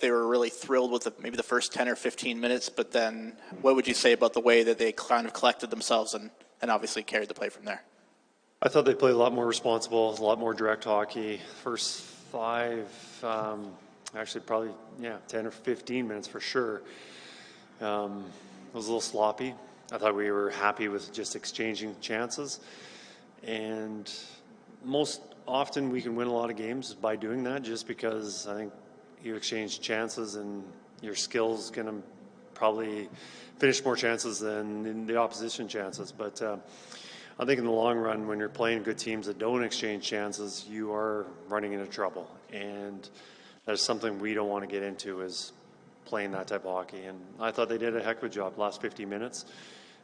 They were really thrilled with maybe the first 10 or 15 minutes, but then what would you say about the way that they kind of collected themselves and obviously carried the play from there? I thought they played a lot more responsible, a lot more direct hockey. First five, actually probably, 10 or 15 minutes for sure. It was a little sloppy. I thought we were happy with just exchanging chances. And most often we can win a lot of games by doing that, just because I think you exchange chances and your skill's going to probably finish more chances than the opposition chances. But I think in the long run, when you're playing good teams that don't exchange chances, you are running into trouble. And that's something we don't want to get into, is playing that type of hockey. And I thought they did a heck of a job last 50 minutes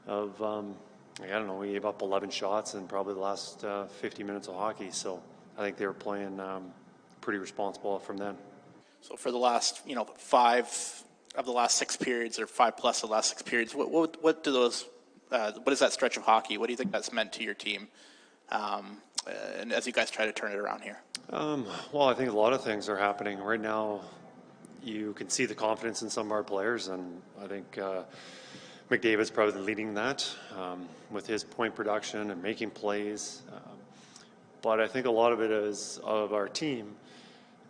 of, I don't know, we gave up 11 shots in probably the last 50 minutes of hockey. So I think they were playing pretty responsible from then. So for the last, 5 of the last 6 periods, or 5 plus of the last 6 periods, what do those, what is that stretch of hockey? What do you think that's meant to your team? And as you guys try to turn it around here? Well, I think a lot of things are happening right now. You can see the confidence in some of our players, and I think McDavid's probably leading that with his point production and making plays. But I think a lot of it is of our team.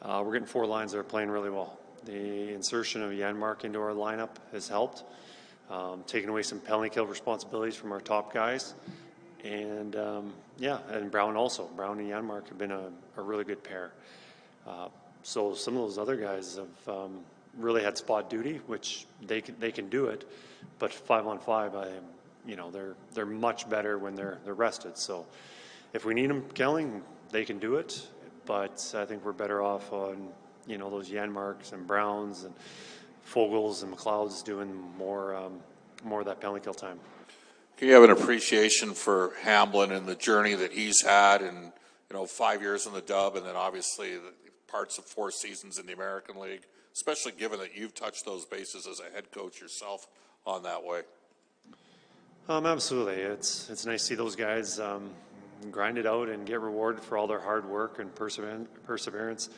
We're getting 4 lines that are playing really well. The insertion of Janmark into our lineup has helped, taking away some penalty kill responsibilities from our top guys. And and Brown also. Brown and Janmark have been a really good pair. So some of those other guys have really had spot duty, which they can do it. But 5-on-5, they're much better when they're rested. So if we need them killing, they can do it. But I think we're better off on, those Janmarks and Browns and Fogels and McLeods doing more of that penalty kill time. Can you have an appreciation for Hamblin and the journey that he's had, and 5 years in the Dub, and then obviously the parts of 4 seasons in the American League, especially given that you've touched those bases as a head coach yourself on that way? Absolutely. It's nice to see those guys grind it out and get rewarded for all their hard work and perseverance.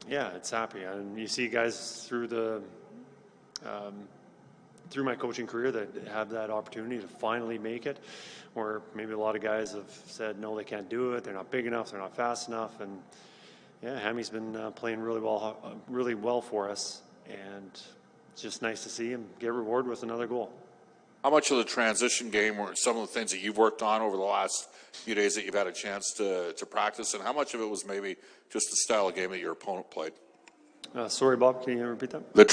It's happy. And you see guys through my coaching career that have that opportunity to finally make it, where maybe a lot of guys have said, no, they can't do it. They're not big enough. They're not fast enough. And Hammy's been playing really well for us. And it's just nice to see him get rewarded with another goal. How much of the transition game were some of the things that you've worked on over the last few days that you've had a chance to practice, and how much of it was maybe just the style of game that your opponent played? Sorry, Bob, can you repeat that? The